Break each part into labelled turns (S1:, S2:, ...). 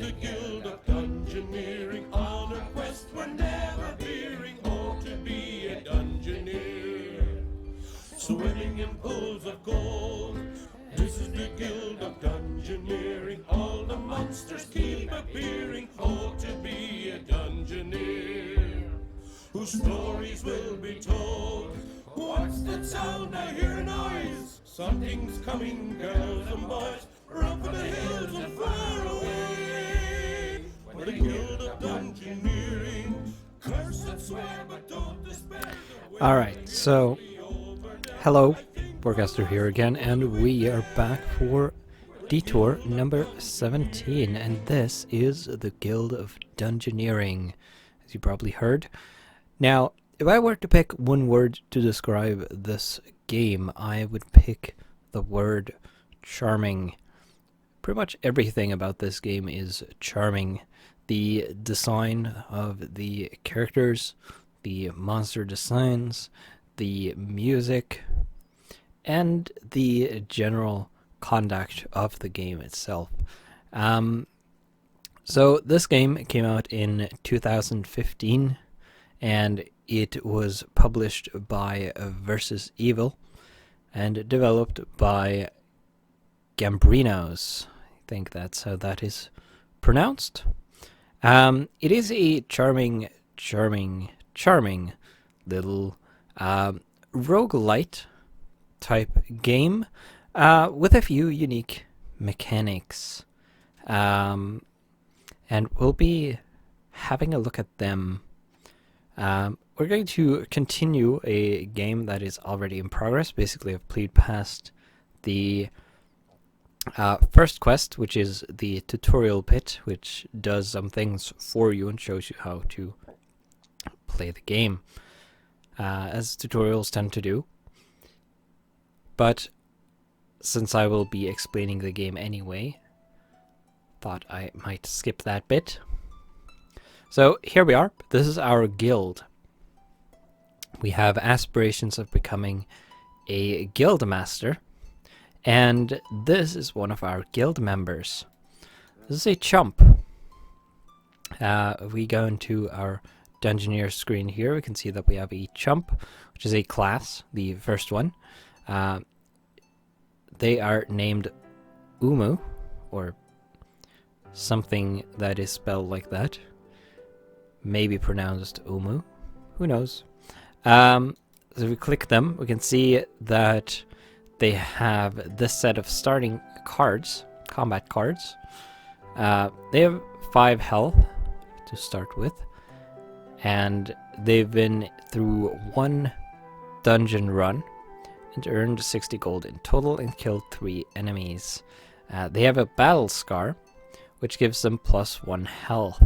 S1: the guild of Dungeoneering. On a quest we're never veering. Oh, to be a Dungeoneer. Swimming in pools of gold. This is the guild of Dungeoneering. All the monsters keep appearing. Oh, to be a Dungeoneer. Whose stories will be told. What's that sound? I hear a noise. Something's coming, girls and boys. Run for the hills and far away. We're the guild of Dungeoneering. Curse and swear, but don't despair.
S2: Alright, so hello, Warcaster here again, and we are back for Detour number 17, and this is the Guild of Dungeoneering, as you probably heard. Now, if I were to pick one word to describe this game, I would pick the word charming. Pretty much everything about this game is charming. The design of the characters, the monster designs, the music, and the general conduct of the game itself. So this game came out in 2015, and it was published by Versus Evil and developed by Gambrinos. I think that's how that is pronounced. It is a charming little roguelite type game with a few unique mechanics. And we'll be having a look at them. We're going to continue a game that is already in progress. Basically, I've played past the first quest, which is the tutorial bit, which does some things for you and shows you how to play the game, as tutorials tend to do. But since I will be explaining the game anyway, thought I might skip that bit. So here we are. This is our guild. We have aspirations of becoming a guild master, and this is one of our guild members. This is a chump. If we go into our Dungeoneer screen here, we can see that we have a chump, which is a class, the first one. They are named Umu, or something that is spelled like that. Maybe pronounced Umu. Who knows? So if we click them, we can see that they have this set of starting cards, combat cards. They have 5 health to start with, and they've been through 1 dungeon run and earned 60 gold in total and killed 3 enemies. They have a battle scar, which gives them +1 health,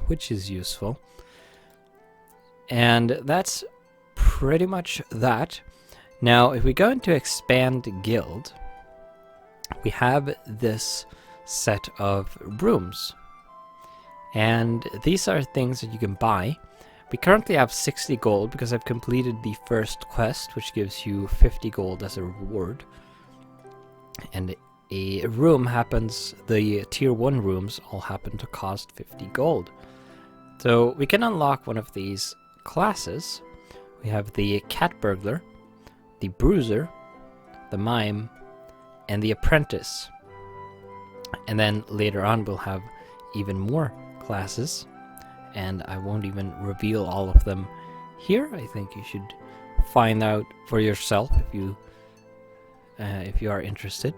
S2: which is useful. And that's pretty much that. Now, if we go into Expand Guild, we have this set of rooms. And these are things that you can buy. We currently have 60 gold because I've completed the first quest, which gives you 50 gold as a reward. And a room happens, the tier 1 rooms all happen to cost 50 gold. So we can unlock one of these classes. We have the Cat Burglar, the Bruiser, the Mime, and the Apprentice. And then later on we'll have even more classes, and I won't even reveal all of them here. I think you should find out for yourself if you are interested.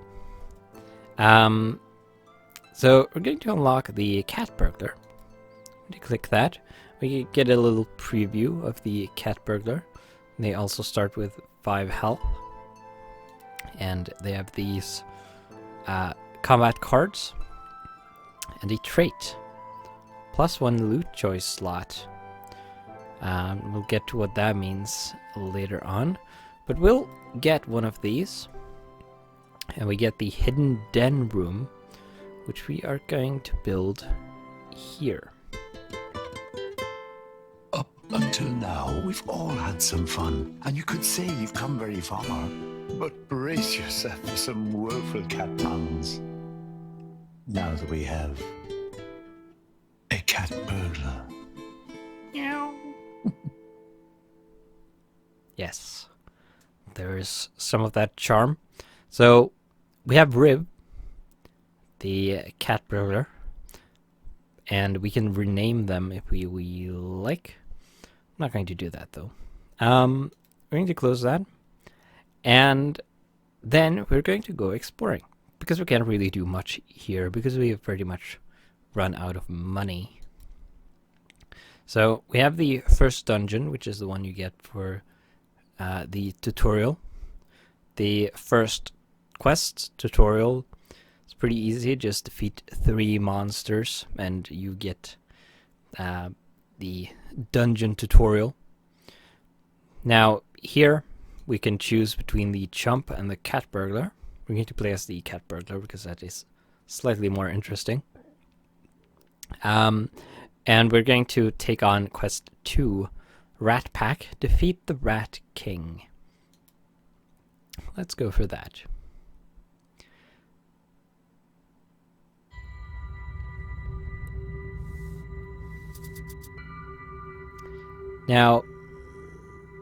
S2: So we're going to unlock the Cat Burglar. When you click that, we get a little preview of the Cat Burglar. They also start with 5 health, and they have these combat cards and a trait, +1 loot choice slot. We'll get to what that means later on, but we'll get one of these, and we get the Hidden Den room, which we are going to build here.
S3: Up until now, we've all had some fun, and you could say you've come very far. But brace yourself for some woeful cat puns. Now that we have a cat burglar.
S2: Yes, there's some of that charm. So we have Rib, the cat burglar, and we can rename them if we like. I'm not going to do that though. We're going to close that, and then we're going to go exploring because we can't really do much here because we have pretty much run out of money. So we have the first dungeon, which is the one you get for the tutorial. The first quest tutorial is pretty easy. Just defeat 3 monsters and you get the dungeon tutorial. Now here we can choose between the chump and the cat burglar. We're going to play as the cat burglar because that is slightly more interesting. And we're going to take on quest 2, Rat Pack, defeat the Rat King. Let's go for that. Now,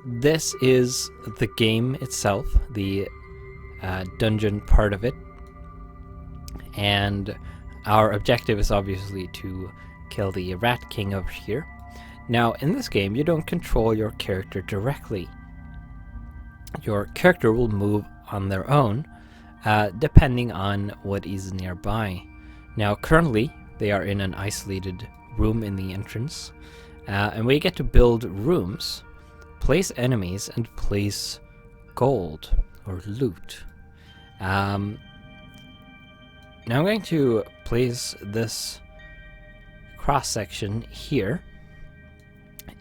S2: this is the game itself, the dungeon part of it. And our objective is obviously to kill the Rat King over here. Now, in this game, you don't control your character directly. Your character will move on their own, depending on what is nearby. Now, currently, they are in an isolated room in the entrance, and we get to build rooms, place enemies, and place gold or loot. Now I'm going to place this cross section here,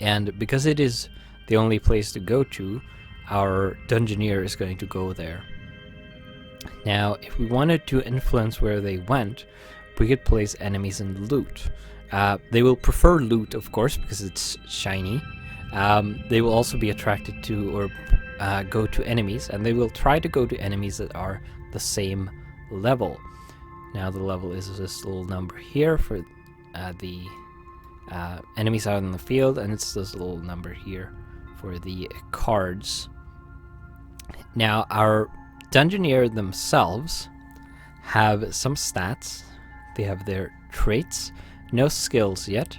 S2: and because it is the only place to go to, our Dungeoneer is going to go there. Now, if we wanted to influence where they went, we could place enemies in loot. They will prefer loot, of course, because it's shiny. They will also be attracted to or go to enemies, and they will try to go to enemies that are the same level. Now the level is this little number here for the enemies out in the field, and it's this little number here for the cards. Now our Dungeoneer themselves have some stats. They have their traits, no skills yet,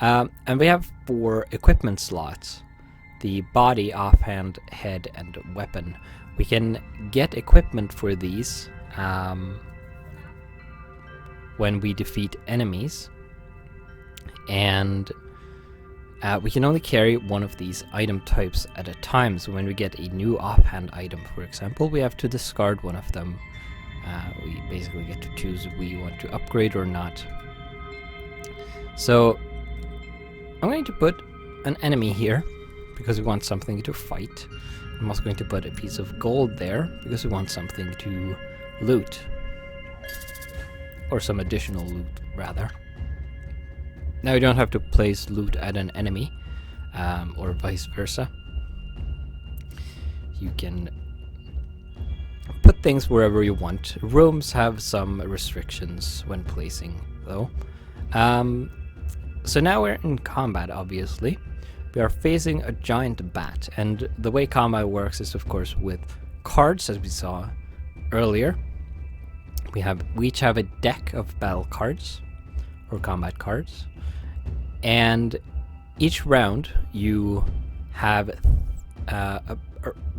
S2: and we have 4 equipment slots: the body, offhand, head, and weapon. We can get equipment for these when we defeat enemies, and we can only carry one of these item types at a time. So when we get a new offhand item, for example, we have to discard one of them. We basically get to choose if we want to upgrade or not. So I'm going to put an enemy here because we want something to fight. I'm also going to put a piece of gold there because we want something to loot. Or some additional loot, rather. Now you don't have to place loot at an enemy, or vice versa. You can put things wherever you want. Rooms have some restrictions when placing, though. So now we're in combat, obviously. We are facing a giant bat, and the way combat works is, of course, with cards, as we saw earlier. We each have a deck of battle cards, or combat cards, and each round you have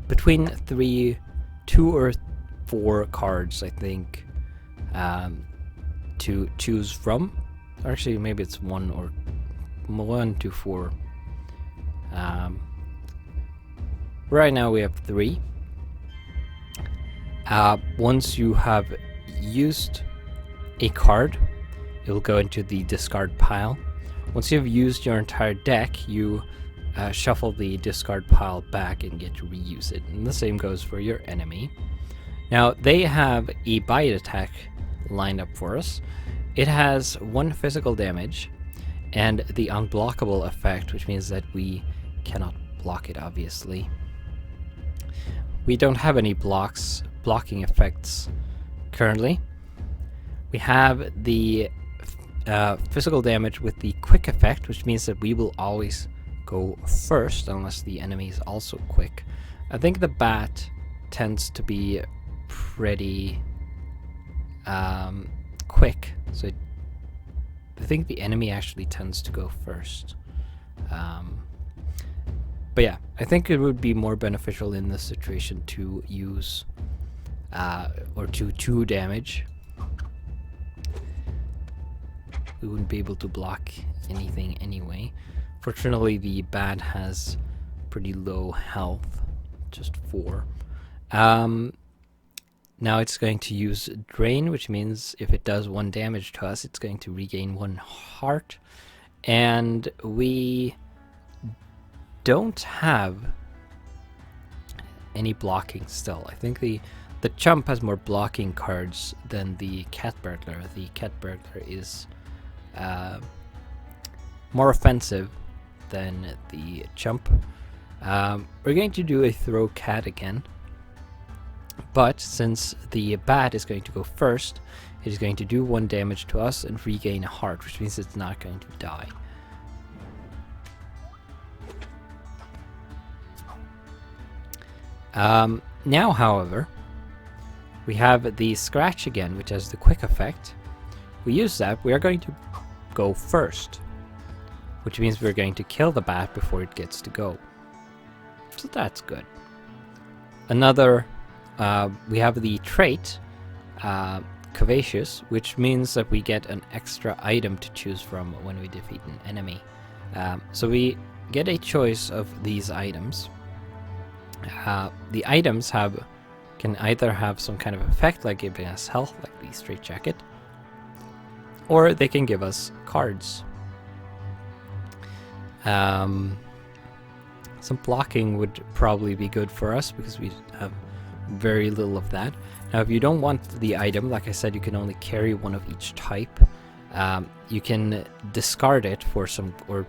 S2: between 2 or 4 cards, I think, to choose from. Actually, maybe it's 1 to 4. Right now we have 3. Once you have used a card, it will go into the discard pile. Once you have used your entire deck, you shuffle the discard pile back and get to reuse it. And the same goes for your enemy. Now, they have a bite attack lined up for us. It has 1 physical damage and the unblockable effect, which means that we cannot block it, obviously. We don't have any blocking effects currently. We have the physical damage with the quick effect, which means that we will always go first unless the enemy is also quick. I think the bat tends to be pretty quick, so I think the enemy actually tends to go first. But yeah, I think it would be more beneficial in this situation to use or to 2 damage. We wouldn't be able to block anything anyway. Fortunately, the bat has pretty low health, just 4. Now it's going to use Drain, which means if it does 1 damage to us, it's going to regain 1 heart. And we don't have any blocking still. I think the chump has more blocking cards than the cat burglar. The cat burglar is more offensive than the chump. We're going to do a throw cat again, but since the bat is going to go first, it is going to do 1 damage to us and regain a heart, which means it's not going to die. Now, however, we have the scratch again, which has the quick effect. We use that, we are going to go first, which means we're going to kill the bat before it gets to go. So that's good. Another, we have the trait, Curvaceous, which means that we get an extra item to choose from when we defeat an enemy. So we get a choice of these items. The items can either have some kind of effect, like giving us health, like the straitjacket, or they can give us cards. Some blocking would probably be good for us because we have very little of that. Now, if you don't want the item, like I said, you can only carry 1 of each type. You can discard it for some, or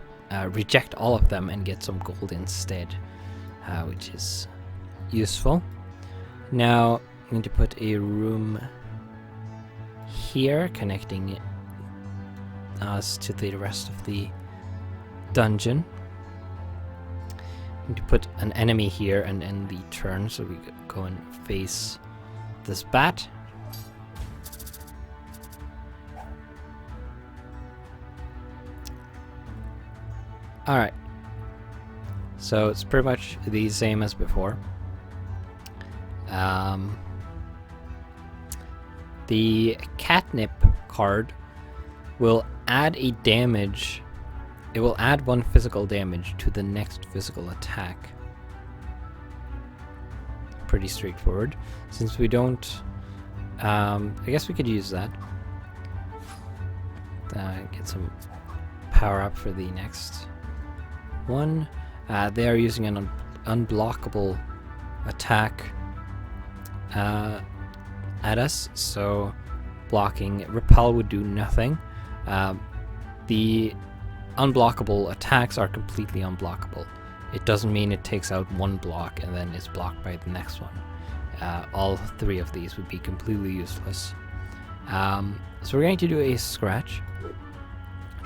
S2: reject all of them and get some gold instead, which is useful. Now, I'm going to put a room here connecting us to the rest of the dungeon. I'm going to put an enemy here and end the turn, so we go and face this bat. Alright. So it's pretty much the same as before. The catnip card will add a damage. It will add 1 physical damage to the next physical attack. Pretty straightforward. Since we don't... I guess we could use that. Get some power up for the next one. They are using an unblockable attack at us, so blocking repel would do nothing. The unblockable attacks are completely unblockable. It doesn't mean it takes out 1 block and then is blocked by the next one. All 3 of these would be completely useless. So we're going to do a scratch,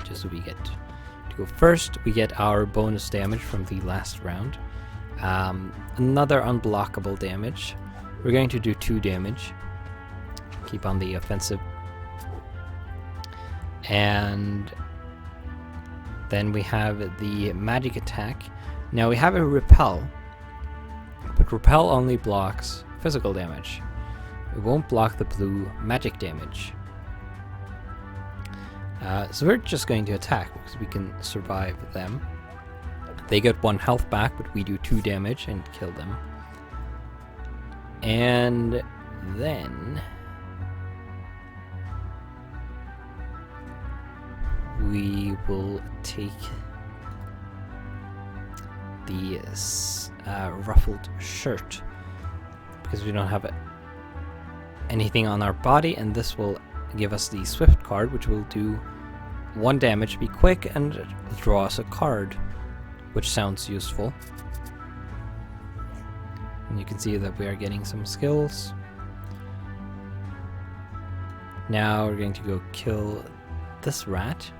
S2: just so we get to go first. We get our bonus damage from the last round. Another unblockable damage. We're going to do 2 damage. Keep on the offensive. And then we have the magic attack. Now we have a repel, but repel only blocks physical damage. It won't block the blue magic damage. So we're just going to attack because we can survive them. They get 1 health back, but we do 2 damage and kill them. And then we will take the ruffled shirt because we don't have anything on our body, and this will give us the swift card, which will do 1 damage, be quick, and draw us a card, which sounds useful. And you can see that we are getting some skills. Now we're going to go kill this rat.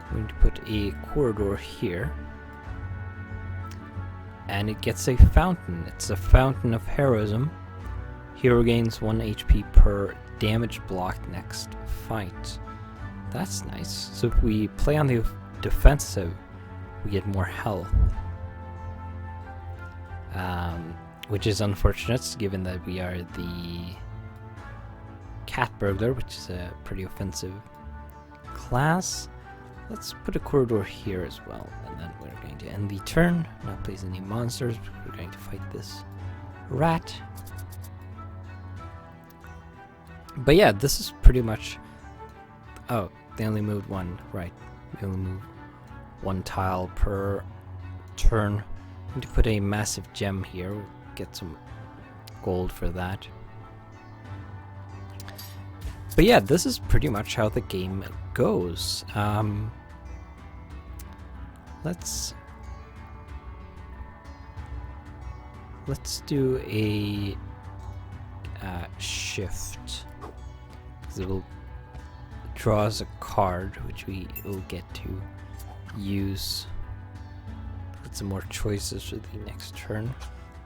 S2: I'm going to put a corridor here. And it gets a fountain. It's a fountain of heroism. Hero gains 1 HP per damage blocked next fight. That's nice. So if we play on the defensive, we get more health. Which is unfortunate, given that we are the cat burglar, which is a pretty offensive class. Let's put a corridor here as well, and then we're going to end the turn, not place any monsters. We're going to fight this rat. But yeah, this is pretty much... Oh, they only moved one, right. We only move 1 tile per turn. I'm going to put a massive gem here. We'll get some gold for that. But yeah, this is pretty much how the game goes. Let's do a shift, because it will draw us a card which we will get to use. Get some more choices for the next turn.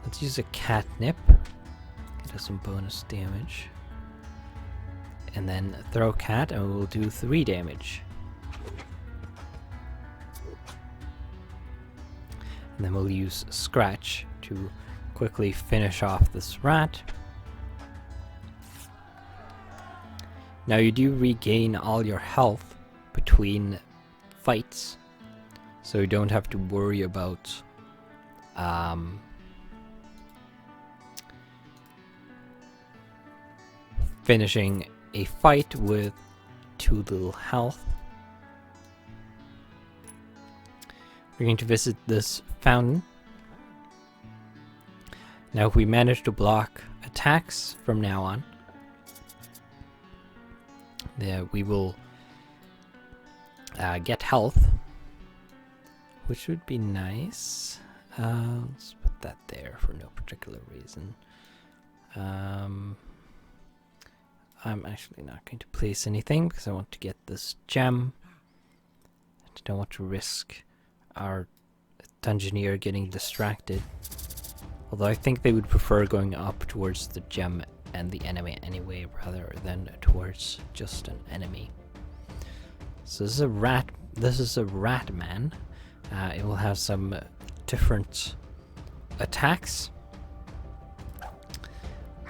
S2: Let's use a catnip. Get us some bonus damage. And then throw cat, and we'll do 3 damage. And then we'll use scratch to quickly finish off this rat. Now you do regain all your health between fights, so you don't have to worry about finishing a fight with too little health. We're going to visit this fountain. Now if we manage to block attacks from now on, we will get health, which would be nice. Let's put that there for no particular reason. I'm actually not going to place anything because I want to get this gem. I don't want to risk our Dungeoneer getting distracted. Although I think they would prefer going up towards the gem and the enemy anyway, rather than towards just an enemy. So this is a rat. This is a rat man. It will have some different attacks.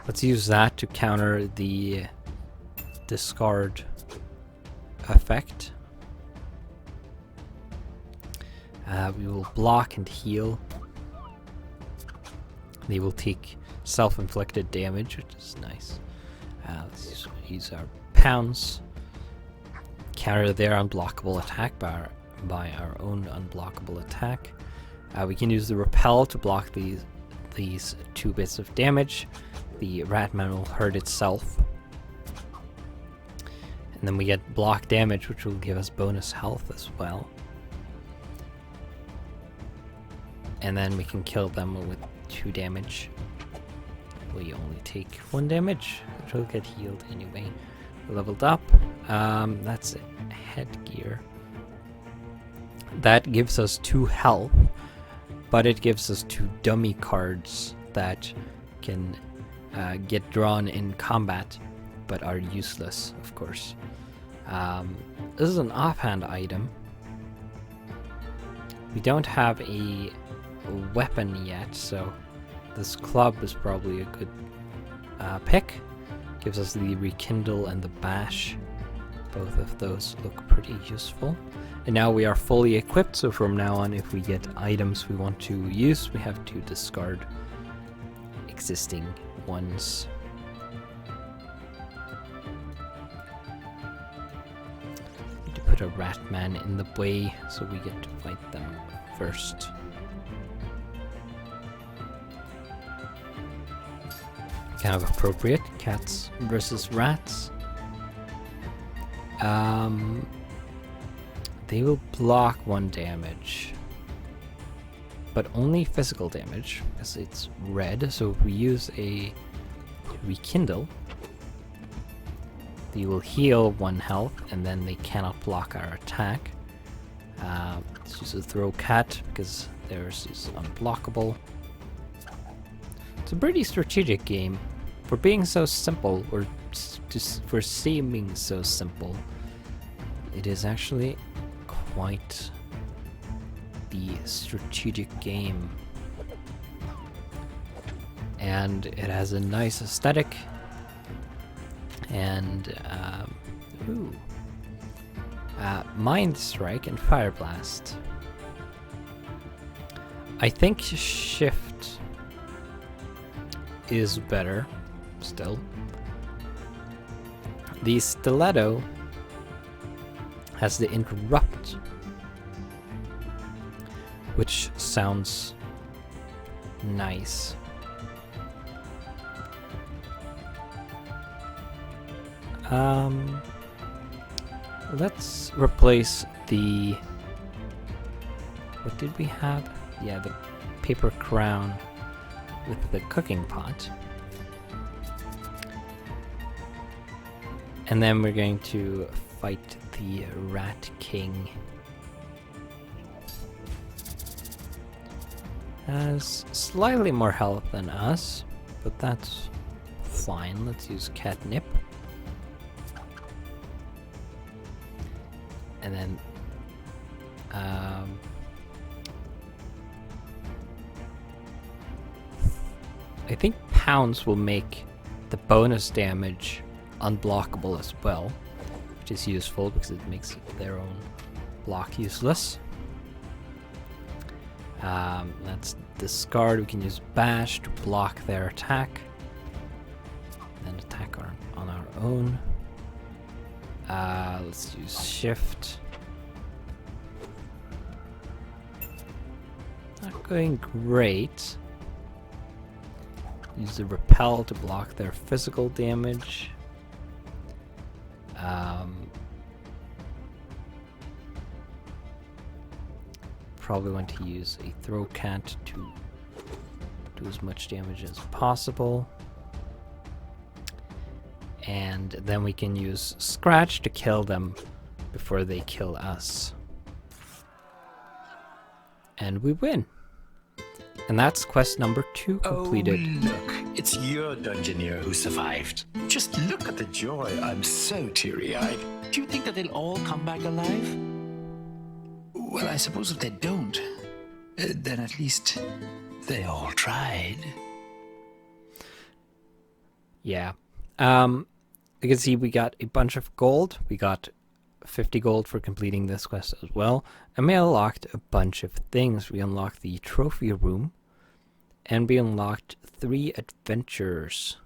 S2: Let's use that to counter the discard effect. We will block and heal. They will take self-inflicted damage, which is nice. Let's use our pounds. Counter their unblockable attack by our own unblockable attack. We can use the repel to block these 2 bits of damage. The Ratman will hurt itself. And then we get block damage, which will give us bonus health as well. And then we can kill them with 2 damage. We only take 1 damage, which will get healed anyway. Leveled up. That's headgear. That gives us 2 health, but it gives us 2 dummy cards that can get drawn in combat, but are useless, of course. This is an offhand item. We don't have a weapon yet, so this club is probably a good pick. Gives us the rekindle and the bash. Both of those look pretty useful. And now we are fully equipped, so from now on, if we get items we want to use, we have to discard existing ones. Need to put a Ratman in the way, so we get to fight them first. Kind of appropriate. Cats versus rats. They will block 1 damage, but only physical damage because it's red. So if we use a rekindle, They will heal 1 health, and then they cannot block our attack. Let's use a throw cat, because theirs is unblockable. It's a pretty strategic game. For being so simple, or just for seeming so simple, it is actually quite the strategic game. And it has a nice aesthetic. And, Mind Strike and Fire Blast. I think Shift is better, still. The Stiletto has the Interrupt, which sounds nice. Let's replace the... What did we have? Yeah, the paper crown with the cooking pot. And then we're going to fight the Rat King. Has slightly more health than us, but that's fine. Let's use Catnip. And then I think Pounce will make the bonus damage unblockable as well, which is useful because it makes their own block useless. Let's discard. We can use Bash to block their attack, and attack on our own. Let's use Shift. Not going great. Use the Repel to block their physical damage. Probably want to use a Throw Cat to do as much damage as possible. And then we can use Scratch to kill them before they kill us. And we win. And that's quest number 2 completed.
S3: Oh, look, it's your Dungeoneer who survived. Just look at the joy. I'm so teary-eyed. Do you think that they'll all come back alive? Well, I suppose if they don't, then at least they all tried.
S2: Yeah. You can see we got a bunch of gold. We got 50 gold for completing this quest as well. And we unlocked a bunch of things. We unlocked the trophy room. And we unlocked 3 adventures.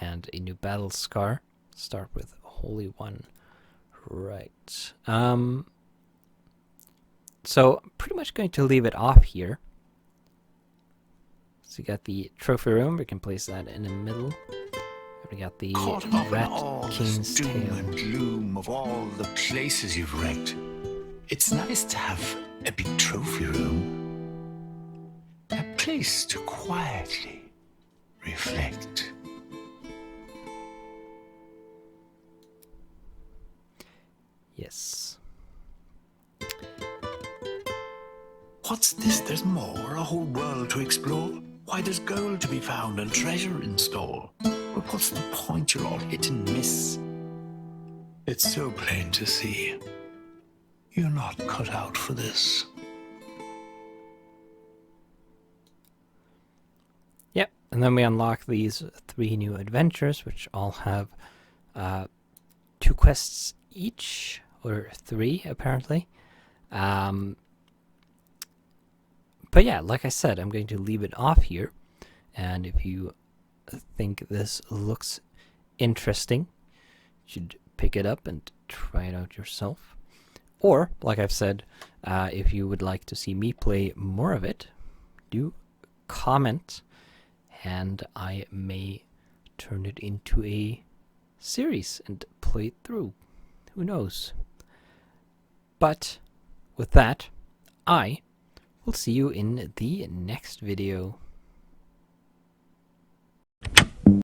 S2: And a new battle scar. Start with Holy One. Right. So I'm pretty much going to leave it off here. So we got the trophy room. We can place that in the middle. We got the Rat King's
S3: doom
S2: Tail.
S3: and gloom of all the places you've wrecked. It's nice to have a big trophy room. A place to quietly reflect.
S2: Yes.
S3: What's this? There's more? A whole world to explore? Why, there's gold to be found and treasure in store. But what's the point? You're all hit and miss. It's so plain to see. You're not cut out for this.
S2: Yep. And then we unlock these 3 new adventures, which all have 2 quests each, or 3 apparently. But yeah, like I said, I'm going to leave it off here. And if you think this looks interesting, you should pick it up and try it out yourself. Or, like I've said, if you would like to see me play more of it, do comment, and I may turn it into a series and play it through. Who knows? But with that, I will see you in the next video.